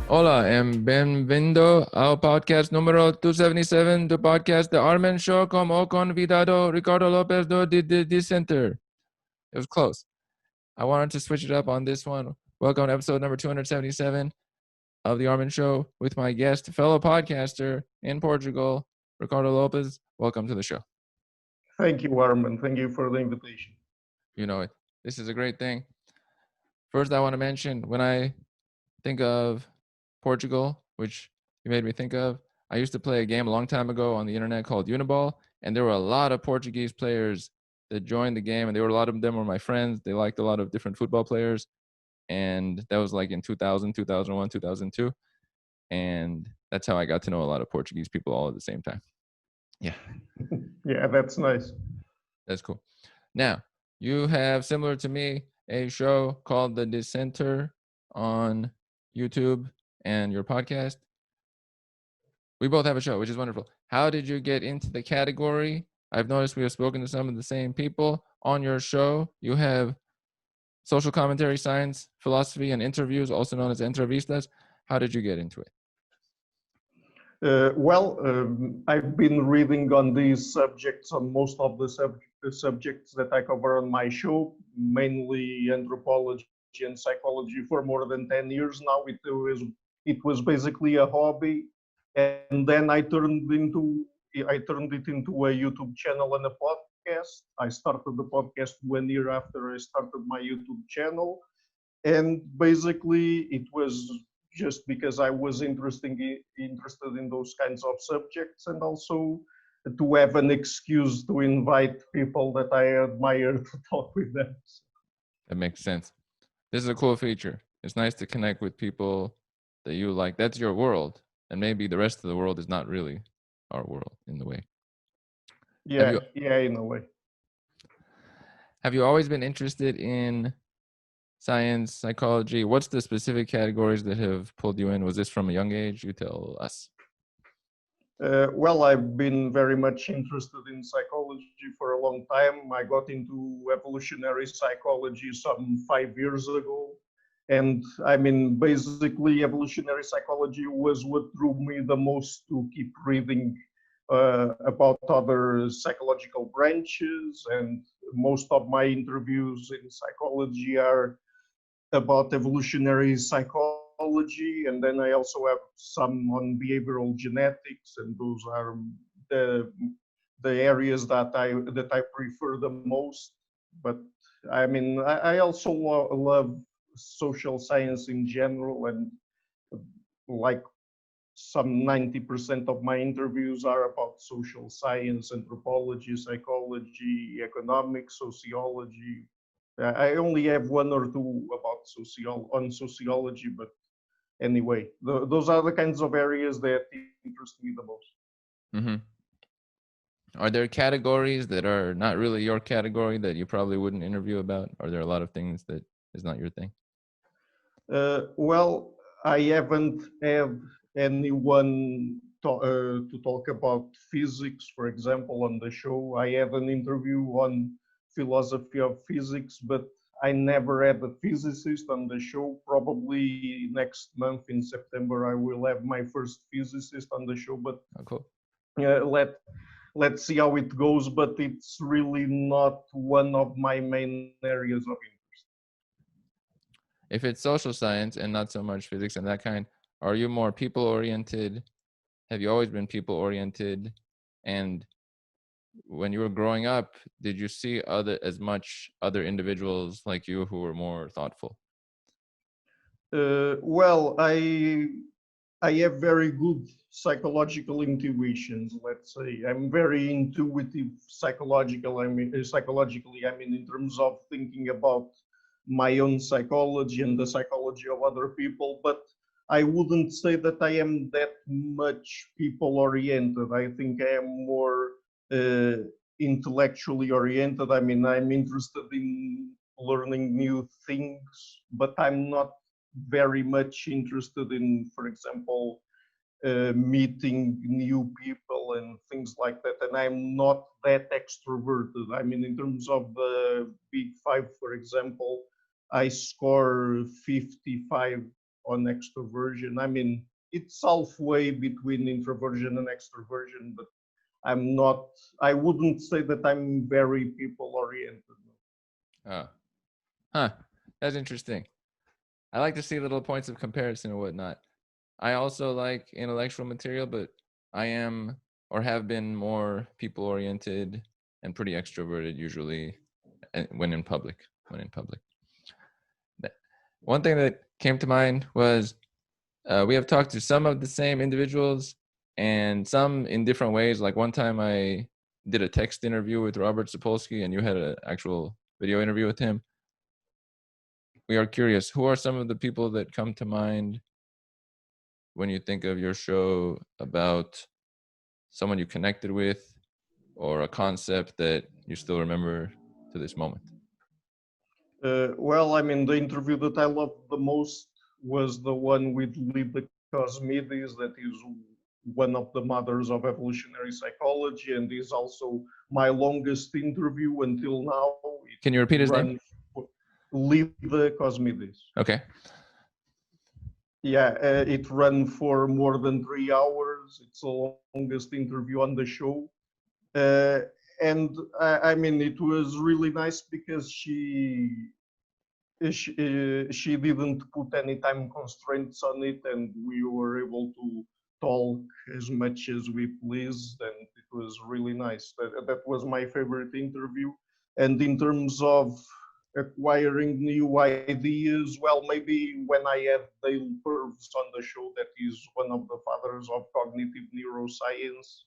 Hola, bienvenido al podcast número 277 del podcast The Armen Show como convidado Ricardo Lopes de Dissenter. It was close. I wanted to switch it up on this one. Welcome to episode number 277 of The Armen Show with my guest, fellow podcaster in Portugal, Ricardo Lopes. Welcome to the show. Thank you, Armen. Thank you for the invitation. You know it. This is a great thing. First, I want to mention when I think of Portugal, which you made me think of, I used to play a game a long time ago on the internet called Uniball, and there were a lot of Portuguese players that joined the game, and a lot of them were my friends. They liked a lot of different football players, and that was like in 2000, 2001, 2002, and that's how I got to know a lot of Portuguese people all at the same time. Yeah. Yeah, that's nice. That's cool. Now, you have, similar to me, a show called The Dissenter on YouTube and your podcast. We both have a show, which is wonderful. How did you get into the category? I've noticed we have spoken to some of the same people on your show. You have social commentary, science, philosophy, and interviews, also known as entrevistas. How did you get into it? I've been reading on these subjects, on most of the subjects that I cover on my show, mainly anthropology and psychology, for more than 10 years now. It was basically a hobby, and then I turned it into a YouTube channel and a podcast. I started the podcast 1 year after I started my YouTube channel, and basically it was just because I was interested in those kinds of subjects, and also to have an excuse to invite people that I admire to talk with them. That makes sense. This is a cool feature. It's nice to connect with people that you like. That's your world, and maybe the rest of the world is not really our world in the way. Yeah, in a way. Have you always been interested in science, psychology? What's the specific categories that have pulled you in? Was this from a young age? You tell us. I've been very much interested in psychology for a long time. I got into evolutionary psychology some 5 years ago. And I mean, basically, evolutionary psychology was what drew me the most to keep reading about other psychological branches. And most of my interviews in psychology are about evolutionary psychology, and then I also have some on behavioral genetics, and those are the areas that I prefer the most. But I mean, I also love social science in general, and like some 90% of my interviews are about social science, anthropology, psychology, economics, sociology. I only have one or two about sociology, but anyway, those are the kinds of areas that interest me the most. Mm-hmm. Are there categories that are not really your category that you probably wouldn't interview about? Are there a lot of things that is not your thing? I haven't had anyone to talk about physics, for example, on the show. I had an interview on philosophy of physics, but I never had a physicist on the show. Probably next month in September, I will have my first physicist on the show, but cool. Let's see how it goes, but it's really not one of my main areas of interest. If it's social science and not so much physics and that kind, are you more people-oriented? Have you always been people-oriented? And when you were growing up, did you see other individuals like you who were more thoughtful? I have very good psychological intuitions. Let's say I'm very intuitive psychologically. I mean, in terms of thinking about my own psychology and the psychology of other people. But I wouldn't say that I am that much people-oriented. I think I am more intellectually oriented. I mean, I'm interested in learning new things, but I'm not very much interested in, for example, meeting new people and things like that. And I'm not that extroverted. I mean, in terms of the Big Five, for example, I score 55 on extroversion. I mean, it's halfway between introversion and extroversion, but I'm not, I wouldn't say that I'm very people oriented. Oh, huh. That's interesting. I like to see little points of comparison and whatnot. I also like intellectual material, but I am or have been more people oriented and pretty extroverted usually when in public. When in public. One thing that came to mind was we have talked to some of the same individuals and some in different ways. Like one time I did a text interview with Robert Sapolsky and you had an actual video interview with him. We are curious, who are some of the people that come to mind when you think of your show about someone you connected with or a concept that you still remember to this moment? Well, I mean, the interview that I loved the most was the one with Lida Cosmides, that is one of the mothers of evolutionary psychology, and is also my longest interview until now. Can you repeat his name? Lida Cosmides. Okay. Yeah, it ran for more than 3 hours. It's the longest interview on the show. Uh, and I mean, it was really nice because she didn't put any time constraints on it, and we were able to talk as much as we pleased, and it was really nice. That was my favorite interview. And in terms of acquiring new ideas, well, maybe when I had Dale Purves on the show, that is one of the fathers of cognitive neuroscience,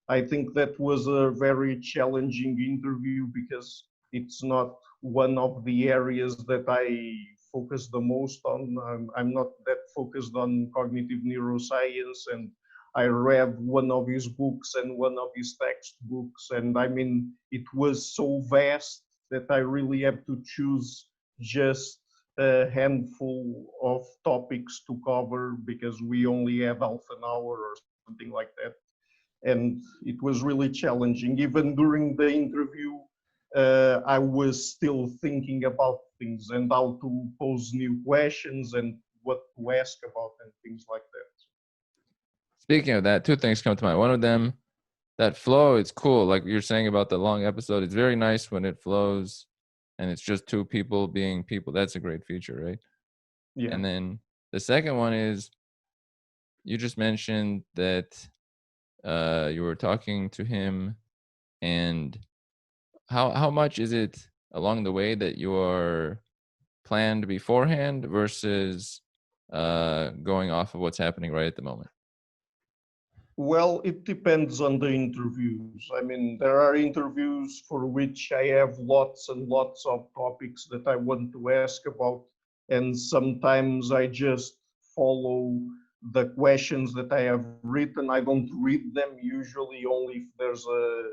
I think that was a very challenging interview because it's not one of the areas that I focus the most on. I'm not that focused on cognitive neuroscience, and I read one of his books and one of his textbooks, and I mean, it was so vast that I really have to choose just a handful of topics to cover because we only have half an hour or something like that. And it was really challenging. Even during the interview, I was still thinking about things and how to pose new questions and what to ask about and things like that. Speaking of that, two things come to mind. One of them, that flow, it's cool. Like you're saying about the long episode, it's very nice when it flows and it's just two people being people. That's a great feature, right? Yeah. And then the second one is you just mentioned that you were talking to him, and how much is it along the way that you are planned beforehand versus going off of what's happening right at the moment? Well, it depends on the interviews. I mean, there are interviews for which I have lots and lots of topics that I want to ask about, and sometimes I just follow the questions that I have written. I don't read them usually, only if there's a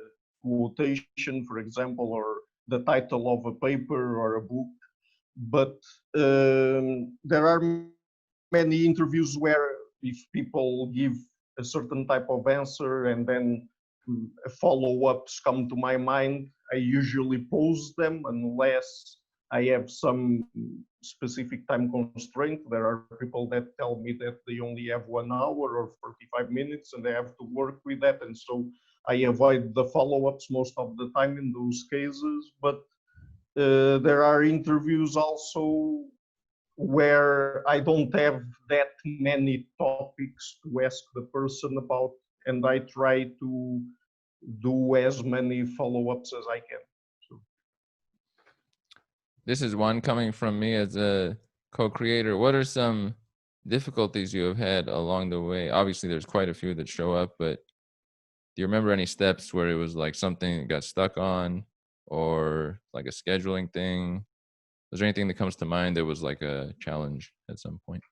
quotation, for example, or the title of a paper or a book. But there are many interviews where if people give a certain type of answer and then follow-ups come to my mind, I usually pose them unless I have some specific time constraint. There are people that tell me that they only have 1 hour or 45 minutes and they have to work with that. And so I avoid the follow-ups most of the time in those cases. But there are interviews also where I don't have that many topics to ask the person about, and I try to do as many follow-ups as I can. So. This is one coming from me as a co-creator. What are some difficulties you have had along the way? Obviously, there's quite a few that show up, but do you remember any steps where it was like something that got stuck on or like a scheduling thing? Was there anything that comes to mind that was like a challenge at some point?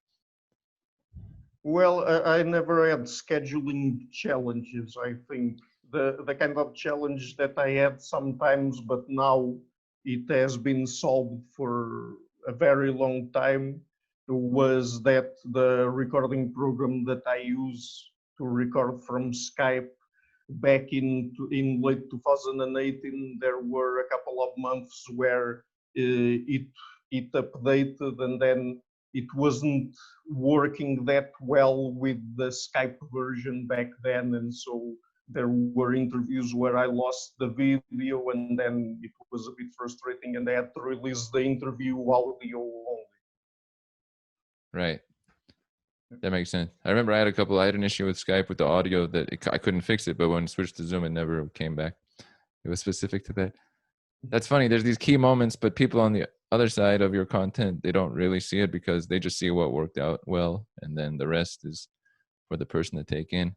Well, I never had scheduling challenges. I think the kind of challenge that I had sometimes, but now it has been solved for a very long time, was that the recording program that I use to record from Skype back in late 2018, there were a couple of months where it updated and then it wasn't working that well with the Skype version back then, and so there were interviews where I lost the video, and then it was a bit frustrating, and I had to release the interview audio only. Right. That makes sense. I remember I had an issue with Skype with the audio that I couldn't fix it, but when it switched to Zoom, it never came back. It was specific to that. That's funny. There's these key moments, but people on the other side of your content, they don't really see it because they just see what worked out well, and then the rest is for the person to take in.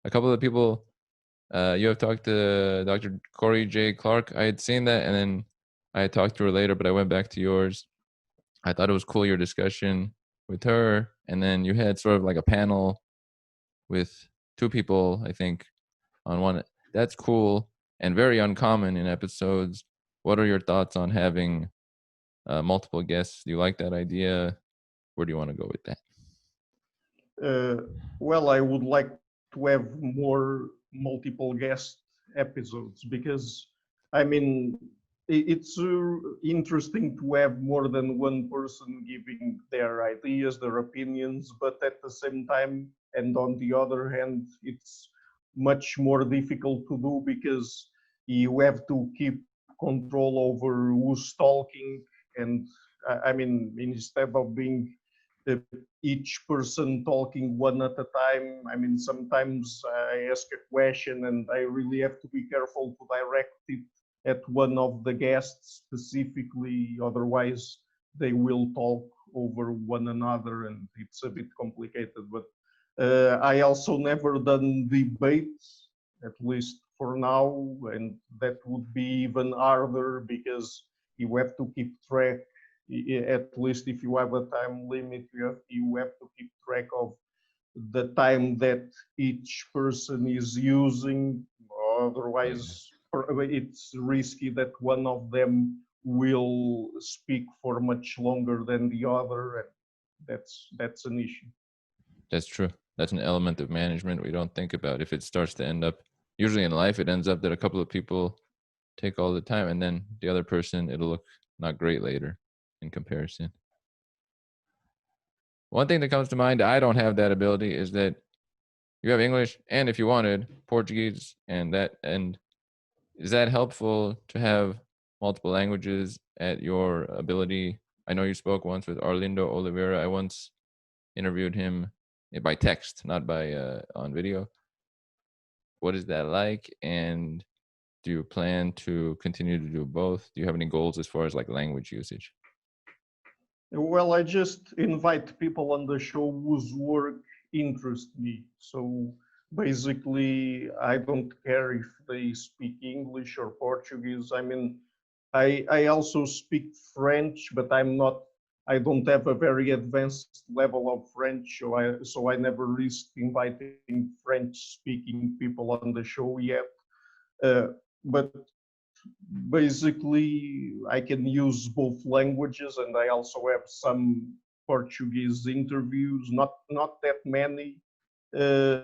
A couple of people, you have talked to Dr. Corey J. Clark. I had seen that, and then I had talked to her later, but I went back to yours. I thought it was cool, your discussion with her, and then you had sort of like a panel with two people, I think, on one. That's cool and very uncommon in episodes. What are your thoughts on having multiple guests? Do you like that idea? Where do you want to go with that? Well, I would like to have more multiple guest episodes because, I mean, it's interesting to have more than one person giving their ideas, their opinions, but at the same time, and on the other hand, it's much more difficult to do because you have to keep control over who's talking. And I mean, instead of being each person talking one at a time. I mean, sometimes I ask a question and I really have to be careful to direct it at one of the guests specifically, otherwise they will talk over one another and it's a bit complicated. But I also never done debates, at least for now, and that would be even harder because you have to keep track, at least if you have a time limit, you have to keep track of the time that each person is using. Yeah, Otherwise, it's risky that one of them will speak for much longer than the other, and that's an issue. that's true. That's an element of management we don't think about. If it starts to end up, usually in life, it ends up that a couple of people take all the time, and then the other person, it'll look not great later in comparison. One thing that comes to mind, I don't have that ability, is that you have English and, if you wanted, Portuguese, and is that helpful to have multiple languages at your ability? I know you spoke once with Arlindo Oliveira. I once interviewed him by text, not by on video. What is that like? And do you plan to continue to do both? Do you have any goals as far as like language usage? Well, I just invite people on the show whose work interests me. So basically, I don't care if they speak English or Portuguese. I mean, I also speak French, but I don't have a very advanced level of French, so I never risked inviting French-speaking people on the show yet. But basically I can use both languages, and I also have some Portuguese interviews, not that many, uh,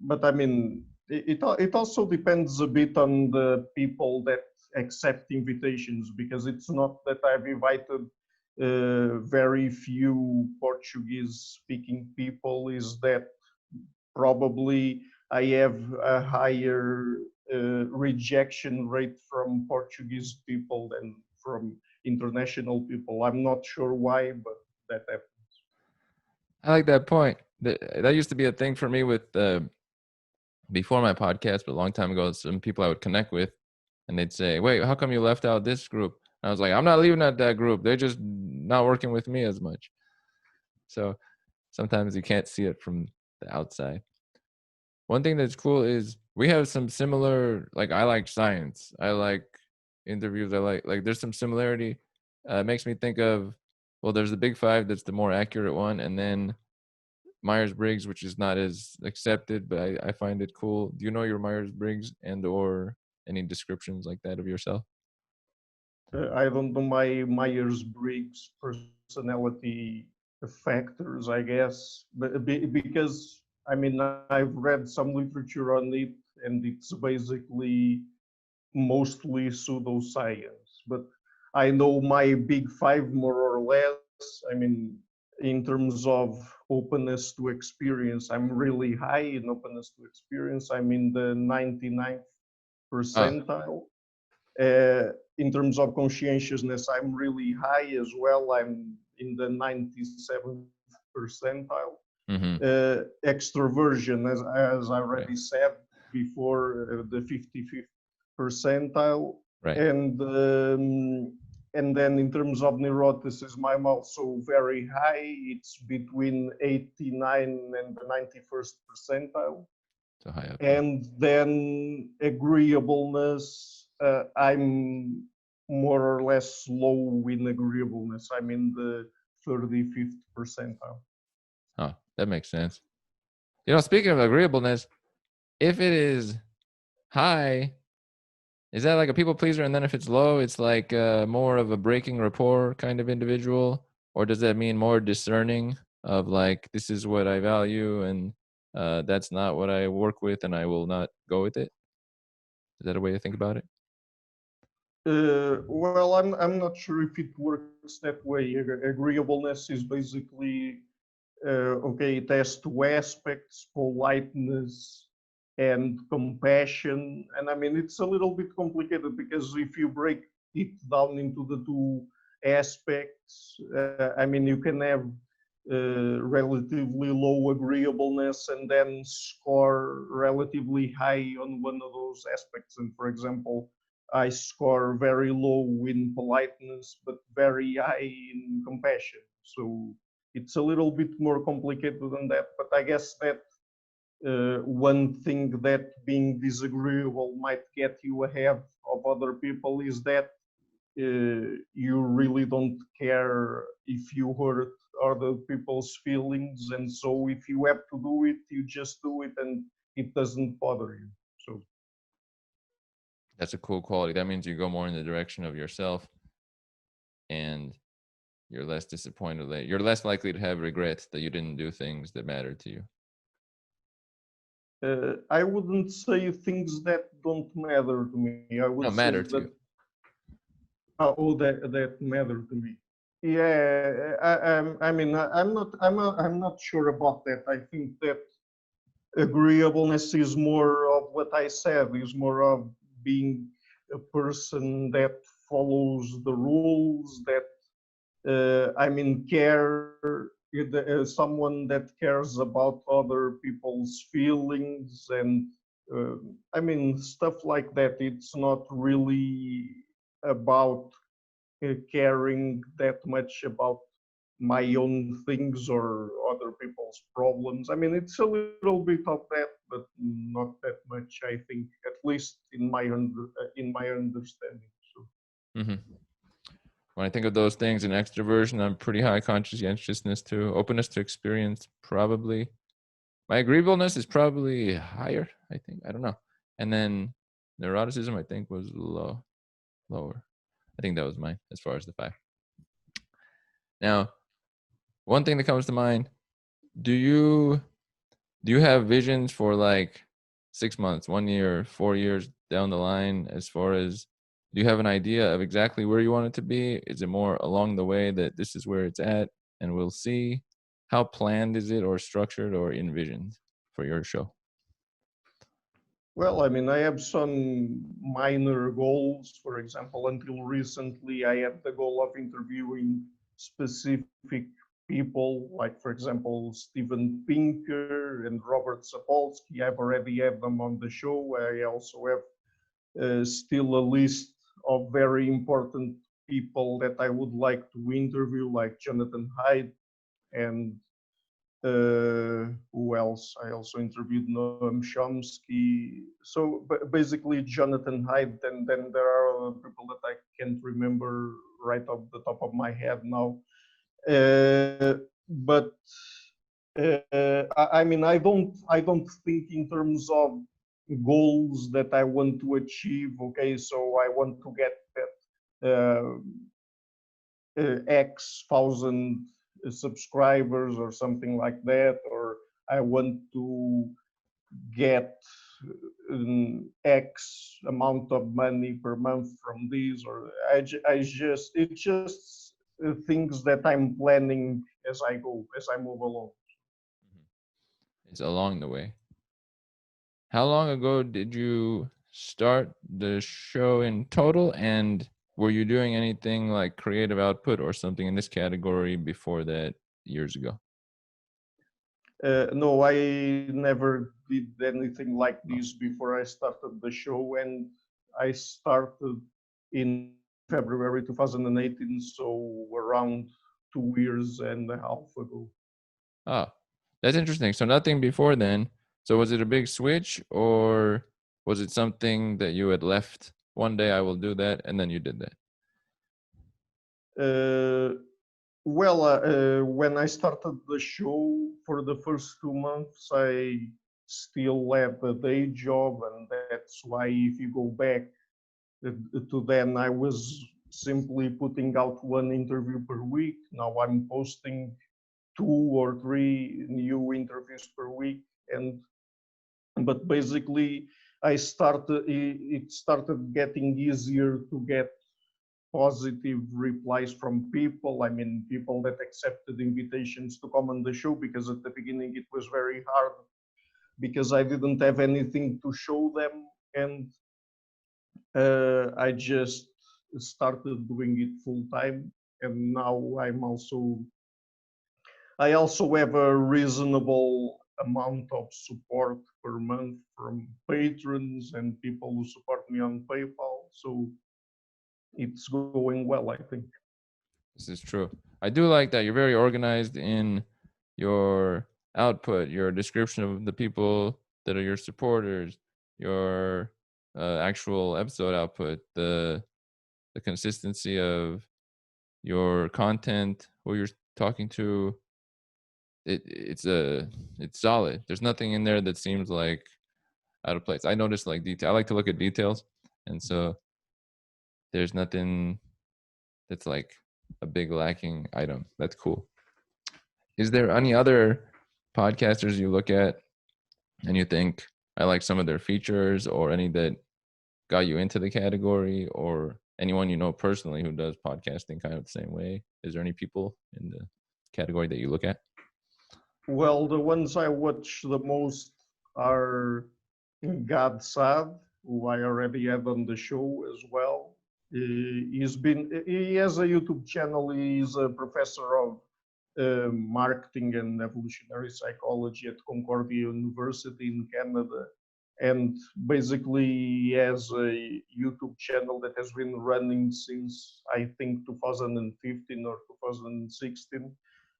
but I mean it also depends a bit on the people that accept invitations, because it's not that I've invited very few Portuguese speaking people, is that probably I have a higher rejection rate from Portuguese people than from international people. I'm not sure why, but that happens. I like that point. That used to be a thing for me with before my podcast, but a long time ago, some people I would connect with, and they'd say, "Wait, how come you left out this group?" And I was like, "I'm not leaving out that group. They're just not working with me as much." So sometimes you can't see it from the outside. One thing that's cool is we have some similar, like, I like science. I like interviews. I like there's some similarity. It makes me think of, well, there's the big five, that's the more accurate one, and then Myers-Briggs, which is not as accepted, but I find it cool. Do you know your Myers-Briggs and or any descriptions like that of yourself? I don't know my Myers-Briggs personality factors, I guess, but because I mean I've read some literature on it, and it's basically mostly pseudoscience. But I know my big five more or less. I mean, in terms of openness to experience, I'm really high in openness to experience. I'm in the 99th Ah, percentile. In terms of conscientiousness, I'm really high as well. I'm in the 97th percentile. mm-hmm. Extroversion, as I Right. already said before, the 55th percentile. Right. And and then in terms of neuroticism, I'm also very high. It's between 89 and the 91st percentile. So high up there. And then agreeableness, I'm more or less low in agreeableness. I'm in the 35th percentile. Oh, that makes sense. Speaking of agreeableness, if it is high, is that like a people pleaser? And then if it's low, it's like more of a breaking rapport kind of individual? Or does that mean more discerning of like, this is what I value and that's not what I work with and I will not go with it? Is that a way to think about it? Well, I'm not sure if it works that way. Agreeableness is basically okay. It has two aspects: politeness and compassion. And I mean, it's a little bit complicated because if you break it down into the two aspects, I mean, you can have relatively low agreeableness and then score relatively high on one of those aspects. And for example, I score very low in politeness, but very high in compassion. So it's a little bit more complicated than that. But I guess that one thing that being disagreeable might get you ahead of other people is that you really don't care if you hurt other people's feelings, and so if you have to do it, you just do it, and it doesn't bother you. So That's a cool quality. That means you go more in the direction of yourself and you're less disappointed. You're less likely to have regret that you didn't do things that mattered to you. I wouldn't say things that don't matter to me. I would No, say matter to that you. that matter to me. Yeah, I mean, I'm not sure about that. I think that agreeableness is more of what I said, is more of being a person that follows the rules, that I mean, someone that cares about other people's feelings, and I mean, stuff like that. It's not really about caring that much about my own things or other people's problems. I mean, it's a little bit of that, but not that much. I think, at least in my understanding. So. Mm-hmm. When I think of those things in extroversion, I'm pretty high conscientiousness too. Openness to experience, probably. My agreeableness is probably higher, I think. I don't know. And then neuroticism, I think, was lower. I think that was mine as far as the five. Now, one thing that comes to mind, do you have visions for like 6 months, 1 year, 4 years down the line as far as do you have an idea of exactly where you want it to be? Is it more along the way that this is where it's at and we'll see? How planned is it or structured or envisioned for your show? Well, I mean, I have some minor goals. For example, until recently, I had the goal of interviewing specific people, like, for example, Steven Pinker and Robert Sapolsky. I've already had them on the show. I also have still a list of very important people that I would like to interview, like Jonathan Haidt and who else? I also interviewed Noam Chomsky. So basically, Jonathan Haidt, and then there are other people that I can't remember right off the top of my head now. But I mean, I don't think in terms of goals that I want to achieve. Okay, so I want to get that X thousand subscribers or something like that, or I want to get X amount of money per month from these, or I just it's just things that I'm planning as I go, as I move along. It's along the way. How long ago did you start the show in total? And were you doing anything like creative output or something in this category before that years ago? No, I never did anything like Oh. this before I started the show, and I started in February 2018, so around 2 years and a half ago. Oh, that's interesting. So nothing before then. So was it a big switch or was it something that you had left one day I will do that and then you did that? Uh, when I started the show for the first 2 months, I still had a day job, and that's why if you go back to then, I was simply putting out one interview per week. Now I'm posting 2 or 3 new interviews per week, and but basically it started getting easier to get positive replies from people. I mean, people that accepted invitations to come on the show, because at the beginning it was very hard because I didn't have anything to show them, and I just started doing it full time, and now I also have a reasonable amount of support per month from patrons and people who support me on PayPal. So it's going well, I think. This is true. I do like that you're very organized in your output, your description of the people that are your supporters, your actual episode output, the consistency of your content, who you're talking to. It's solid. There's nothing in there that seems like out of place. I notice like detail. I like to look at details, and so there's nothing that's like a big lacking item. That's cool. Is there any other podcasters you look at and you think I like some of their features, or any that got you into the category, or anyone you know personally who does podcasting kind of the same way? Is there any people in the category that you look at? Well, the ones I watch the most are God Sad, who I already had on the show as well. He has a YouTube channel. He's a professor of marketing and evolutionary psychology at Concordia University in Canada. And basically, he has a YouTube channel that has been running since I think 2015 or 2016.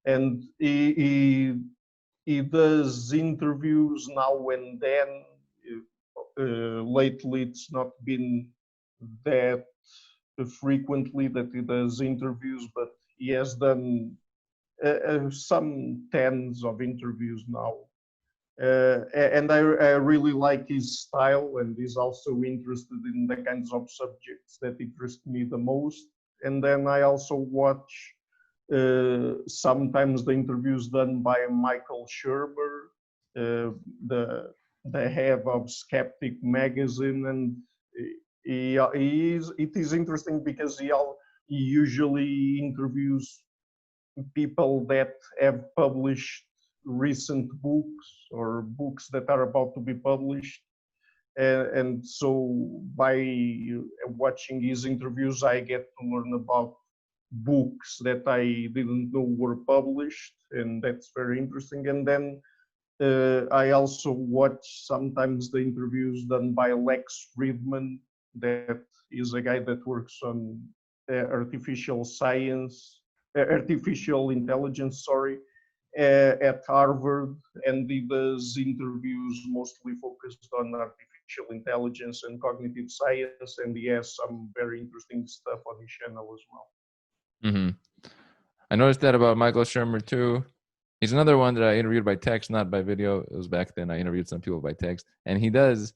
And he does interviews now and then. Lately, it's not been that frequently that he does interviews, but he has done some tens of interviews now. And I really like his style, and he's also interested in the kinds of subjects that interest me the most. And then I also watch sometimes the interviews done by Michael Shermer, the head of Skeptic magazine, and it is interesting because he usually interviews people that have published recent books or books that are about to be published. And so by watching his interviews, I get to learn about books that I didn't know were published, and that's very interesting. And then I also watch sometimes the interviews done by Lex Friedman, that is a guy that works on artificial intelligence, sorry, at Harvard, and he does interviews mostly focused on artificial intelligence and cognitive science, and he has some very interesting stuff on his channel as well. Mm-hmm. I noticed that about Michael Shermer too. He's another one that I interviewed by text, not by video. It was back then. I interviewed some people by text, and he does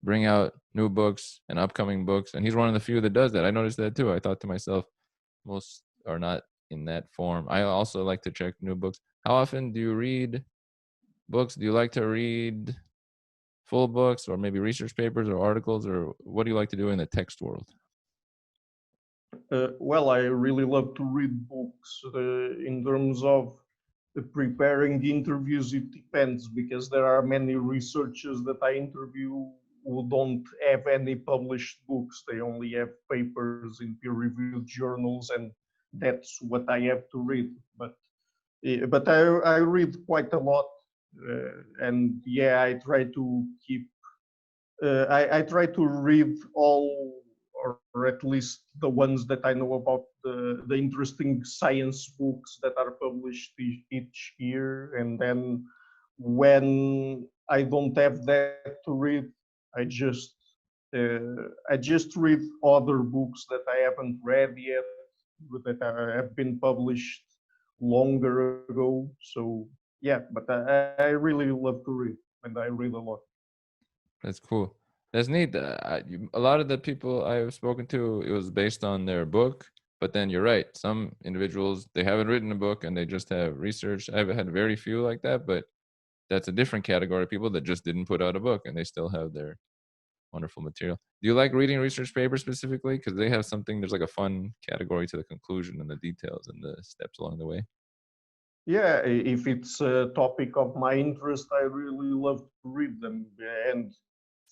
bring out new books and upcoming books, and he's one of the few that does that. I noticed that too. I thought to myself, most are not in that form. I also like to check new books. How often do you read books? Do you like to read full books, or maybe research papers or articles, or what do you like to do in the text world? Well, I really love to read books. In terms of preparing interviews, it depends because there are many researchers that I interview who don't have any published books. They only have papers in peer-reviewed journals, and that's what I have to read. But I read quite a lot, and yeah, I try to keep I try to read all, or at least the ones that I know about the interesting science books that are published each year. And then when I don't have that to read, I just I just read other books that I haven't read yet, that have been published longer ago. So yeah, but I really love to read, and I read a lot. That's cool. That's neat. A lot of the people I've spoken to, it was based on their book. But then you're right. Some individuals, they haven't written a book and they just have research. I've had very few like that, but that's a different category of people that just didn't put out a book and they still have their wonderful material. Do you like reading research papers specifically? Because they have something, there's like a fun category to the conclusion and the details and the steps along the way. Yeah, if it's a topic of my interest, I really love to read them. And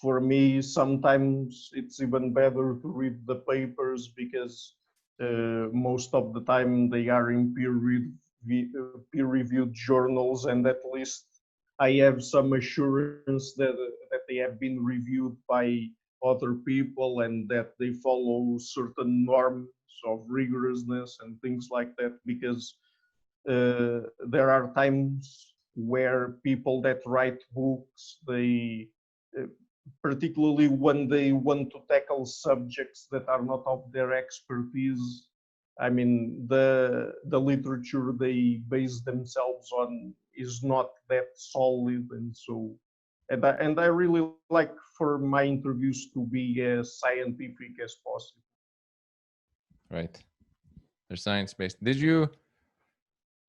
for me, sometimes it's even better to read the papers because most of the time they are in peer-reviewed journals, and at least I have some assurance that they have been reviewed by other people and that they follow certain norms of rigorousness and things like that. Because there are times where people that write books, they uh, particularly when they want to tackle subjects that are not of their expertise, I mean, the literature they base themselves on is not that solid. And so and I really like for my interviews to be as scientific as possible. Right. They're science based. Did you,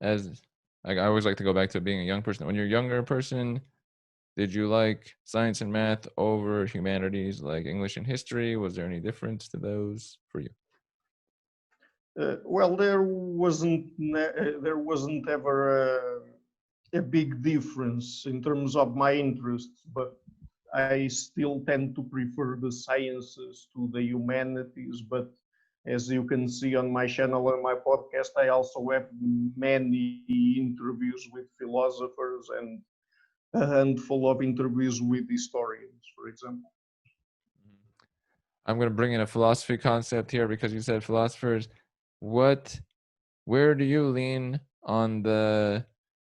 as I always like to go back to being a young person, when you're a younger person, did you like science and math over humanities like English and history? Was there any difference to those for you? Well, there wasn't ever a big difference in terms of my interests, but I still tend to prefer the sciences to the humanities. But as you can see on my channel and my podcast, I also have many interviews with philosophers and a handful of interviews with historians, for example. I'm going to bring in a philosophy concept here because you said philosophers. What, where do you lean on the,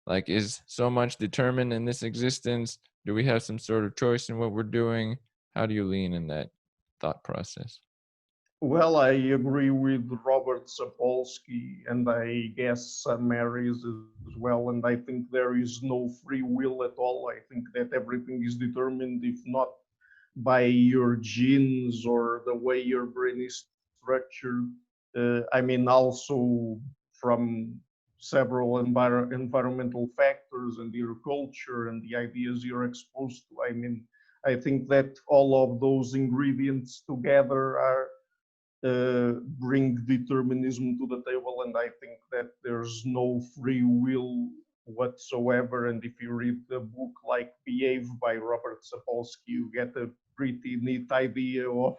like, is so much determined in this existence? Do we have some sort of choice in what we're doing? How do you lean in that thought process? Well, I agree with Robert Sapolsky, and I guess some areas as well. And I think there is no free will at all. I think that everything is determined, if not by your genes or the way your brain is structured. I mean, also from several environmental factors and your culture and the ideas you're exposed to. I mean, I think that all of those ingredients together are bring determinism to the table, and I think that there's no free will whatsoever. And if you read the book like Behave by Robert Sapolsky, you get a pretty neat idea of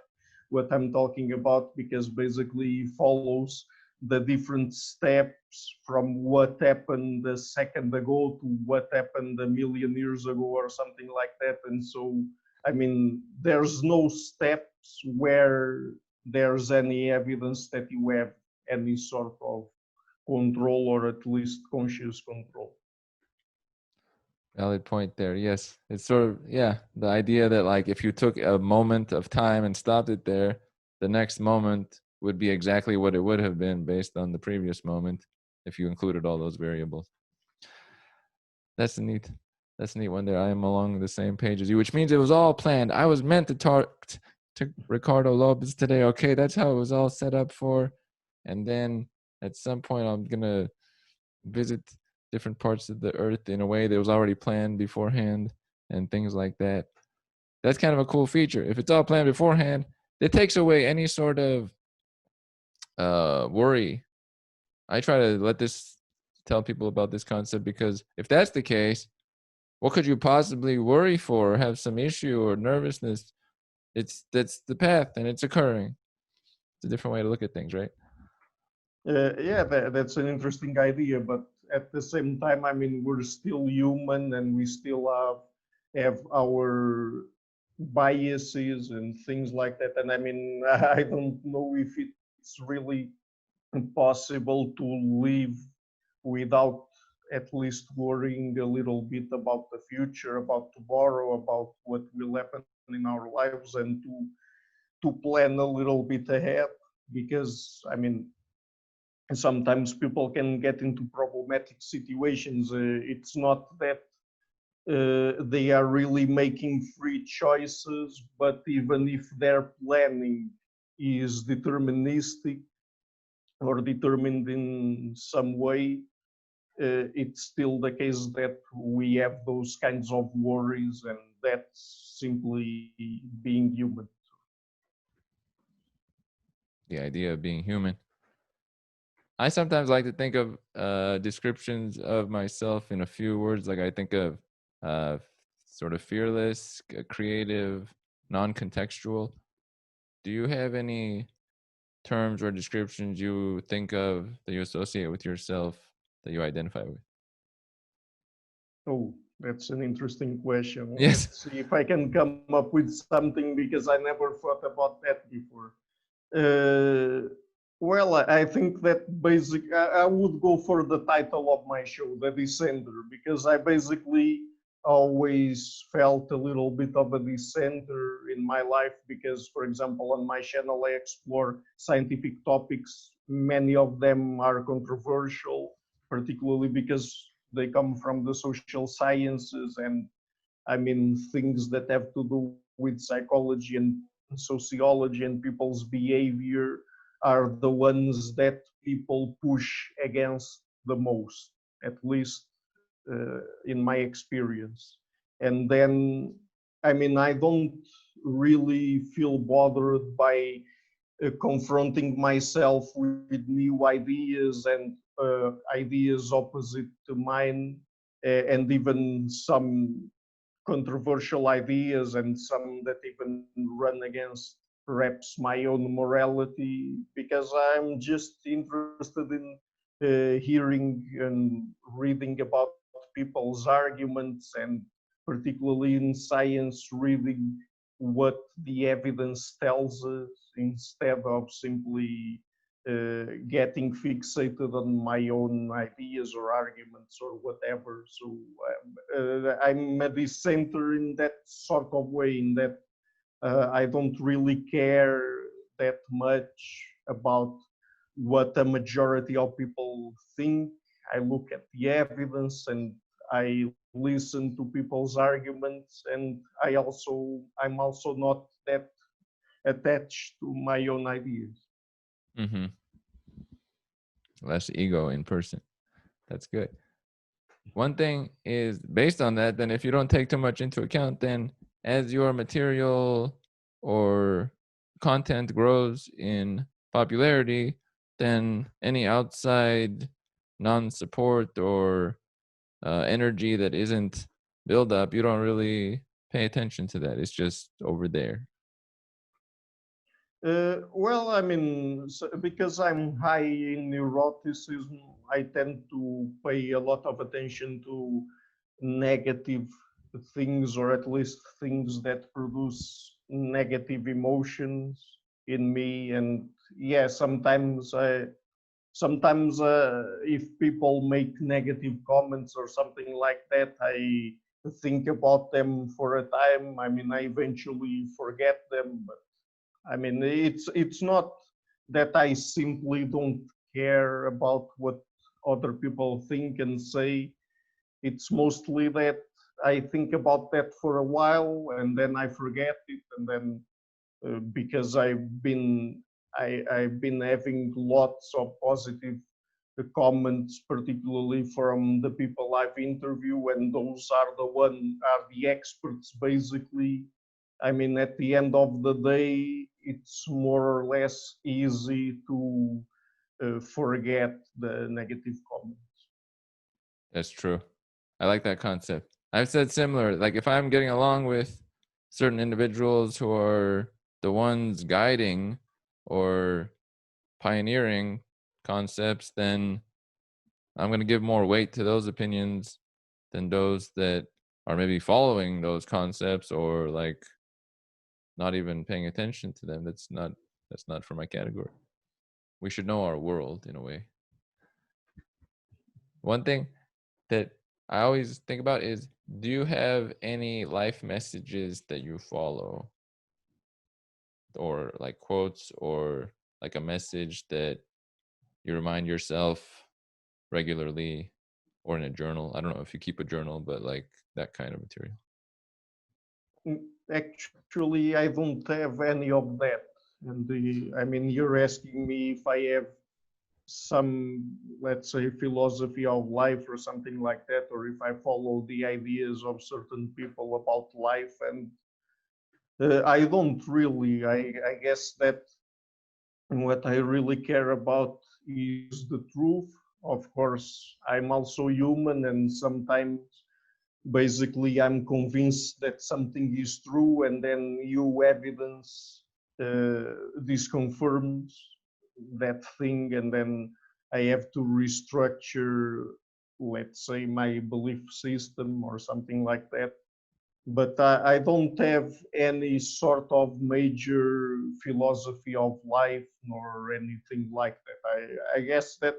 what I'm talking about, because basically he follows the different steps from what happened a second ago to what happened a million years ago or something like that. And so, I mean, there's no steps where there's any evidence that you have any sort of control, or at least conscious control. Valid point there. Yes. It's sort of, yeah, the idea that like if you took a moment of time and stopped it there, the next moment would be exactly what it would have been based on the previous moment if you included all those variables. That's a neat, that's a neat one there. I am along the same page as you, which means it was all planned. I was meant to talk to Ricardo Lopes today. Okay, that's how it was all set up for. And then at some point I'm gonna visit different parts of the earth in a way that was already planned beforehand and things like that. That's kind of a cool feature. If it's all planned beforehand, it takes away any sort of worry. I try to tell people about this concept, because if that's the case, what could you possibly worry for or have some issue or nervousness? That's the path, and it's occurring. It's a different way to look at things, right? Yeah, that's an interesting idea, but at the same time, I mean, we're still human and we still have our biases and things like that. And I mean, I don't know if it's really possible to live without at least worrying a little bit about the future, about tomorrow, about what will happen in our lives, and to plan a little bit ahead. Because I mean, sometimes people can get into problematic situations. It's not that they are really making free choices, but even if their planning is deterministic or determined in some way, it's still the case that we have those kinds of worries, and that's simply being human. The idea of being human. I sometimes like to think of descriptions of myself in a few words. Like I think of uh, sort of fearless, creative, non-contextual. Do you have any terms or descriptions you think of that you associate with yourself that you identify with? Oh, that's an interesting question. Yes. Let's see if I can come up with something, because I never thought about that before. Uh, well, I think that I would go for the title of my show, The Dissenter, because I basically always felt a little bit of a dissenter in my life. Because, for example, on my channel, I explore scientific topics. Many of them are controversial, particularly because they come from the social sciences, and I mean, things that have to do with psychology and sociology and people's behavior are the ones that people push against the most, at least in my experience. And then, I mean, I don't really feel bothered by confronting myself with new ideas and ideas opposite to mine, and even some controversial ideas, and some that even run against perhaps my own morality, because I'm just interested in hearing and reading about people's arguments, and particularly in science, reading what the evidence tells us instead of simply getting fixated on my own ideas or arguments or whatever. So I'm a dissenter in that sort of way, in that I don't really care that much about what the majority of people think. I look at the evidence and I listen to people's arguments, and I'm also not that attached to my own ideas. Mm-hmm. Less ego in person. That's good. One thing is, based on that, then if you don't take too much into account, then as your material or content grows in popularity, then any outside non-support or energy that isn't build up, you don't really pay attention to that. It's just over there. Well, I mean, because I'm high in neuroticism, I tend to pay a lot of attention to negative things, or at least things that produce negative emotions in me. And yeah, sometimes if people make negative comments or something like that, I think about them for a time. I mean, I eventually forget them, but I mean, it's not that I simply don't care about what other people think and say. It's mostly that I think about that for a while and then I forget it, and then because I've been having lots of positive comments, particularly from the people I've interviewed, and those are the experts basically I mean, at the end of the day, it's more or less easy to forget the negative comments. That's true. I like that concept. I've said similar. Like if I'm getting along with certain individuals who are the ones guiding or pioneering concepts, then I'm going to give more weight to those opinions than those that are maybe following those concepts or like not even paying attention to them. That's not for my category. We should know our world in a way. One thing that I always think about is, do you have any life messages that you follow, or like quotes, or like a message that you remind yourself regularly, or in a journal? I don't know if you keep a journal, but like that kind of material. Actually, I don't have any of that. And I mean, you're asking me if I have some, let's say, philosophy of life or something like that, or if I follow the ideas of certain people about life. And I don't really. I guess that what I really care about is the truth. Of course, I'm also human, and sometimes basically I'm convinced that something is true, and then you evidence disconfirms that thing, and then I have to restructure, let's say, my belief system or something like that. But I don't have any sort of major philosophy of life nor anything like that. I guess that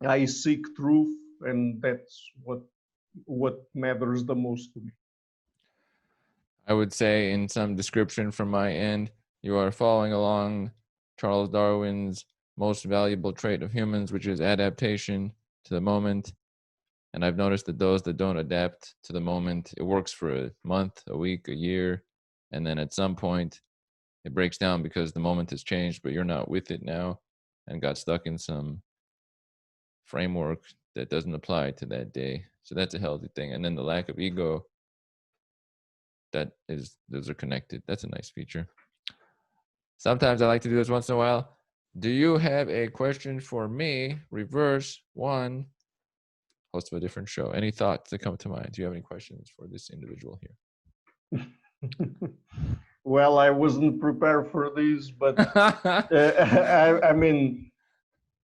I seek truth, and that's what matters the most to me. I would say, in some description from my end, you are following along Charles Darwin's most valuable trait of humans, which is adaptation to the moment. And I've noticed that those that don't adapt to the moment, it works for a month, a week, a year, and then at some point it breaks down because the moment has changed, but you're not with it now and got stuck in some framework that doesn't apply to that day. So that's a healthy thing. And then the lack of ego, those are connected. That's a nice feature. Sometimes I like to do this once in a while. Do you have a question for me? Reverse one, host of a different show. Any thoughts that come to mind? Do you have any questions for this individual here? Well, I wasn't prepared for this, but I mean,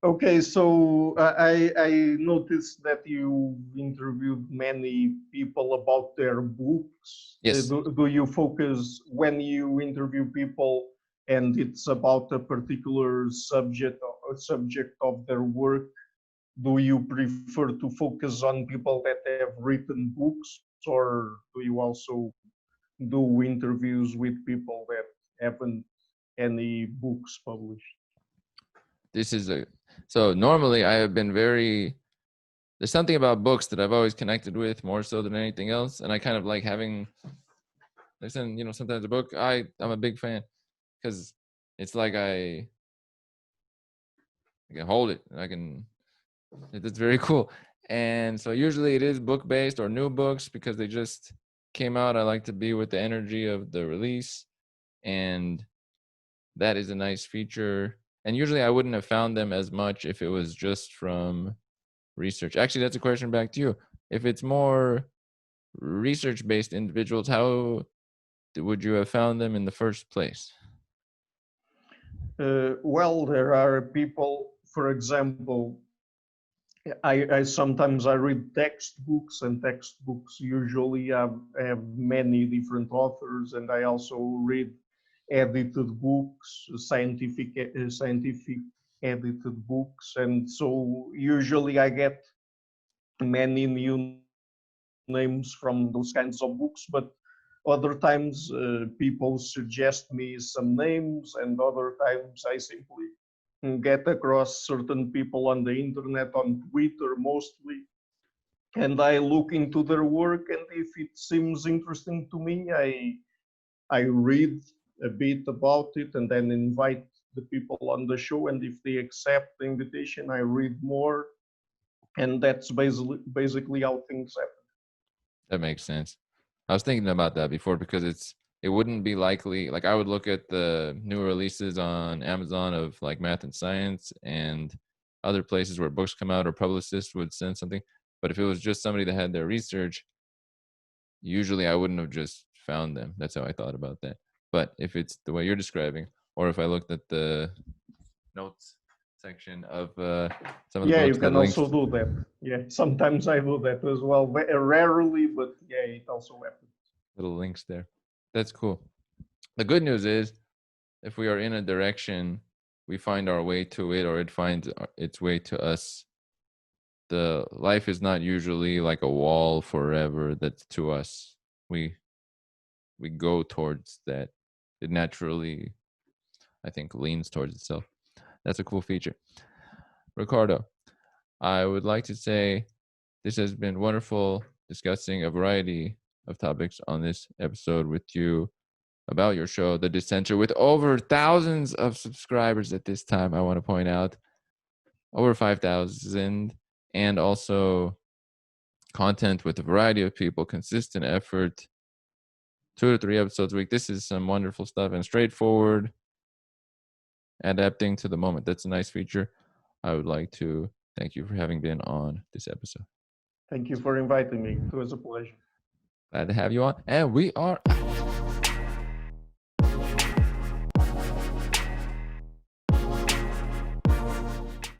okay, so I noticed that you interviewed many people about their books. Yes. Do you focus when you interview people and it's about a particular subject of their work? Do you prefer to focus on people that have written books, or do you also do interviews with people that haven't any books published? So normally I have been there's something about books that I've always connected with more so than anything else. And I kind of like having, sometimes a book, I'm a big fan because it's like I can hold it and it's very cool. And so usually it is book based or new books because they just came out. I like to be with the energy of the release, and that is a nice feature. And usually I wouldn't have found them as much if it was just from research. Actually, that's a question back to you. If it's more research based individuals, how would you have found them in the first place? Well, there are people, for example, I sometimes I read textbooks, and textbooks usually have many different authors, and I also read edited books, scientific edited books, and so usually I get many new names from those kinds of books. But other times people suggest me some names, and other times I simply get across certain people on the internet, on Twitter mostly, and I look into their work, and if it seems interesting to me, I read a bit about it and then invite the people on the show, and if they accept the invitation, I read more, and that's basically how things happen. That makes sense. I was thinking about that before because it wouldn't be likely. Like I would look at the new releases on Amazon of like math and science and other places where books come out or publicists would send something. But if it was just somebody that had their research, usually I wouldn't have just found them. That's how I thought about that. But if it's the way you're describing, or if I looked at the notes section of some of the Yeah, you books that can links also do that. Yeah, sometimes I do that as well. Rarely, but yeah, it also happens. little links there. That's cool. The good news is if we are in a direction, we find our way to it or it finds its way to us. The life is not usually like a wall forever that's to us. We go towards that. It naturally, I think, leans towards itself. That's a cool feature. Ricardo, I would like to say this has been wonderful discussing a variety of topics on this episode with you about your show, The Dissenter, with over thousands of subscribers at this time. I want to point out over 5,000, and also content with a variety of people, consistent effort, 2 to 3 episodes a week. This is some wonderful stuff and straightforward, adapting to the moment. That's a nice feature. I would like to thank you for having been on this episode. Thank you for inviting me. It was a pleasure. Glad to have you on. And we are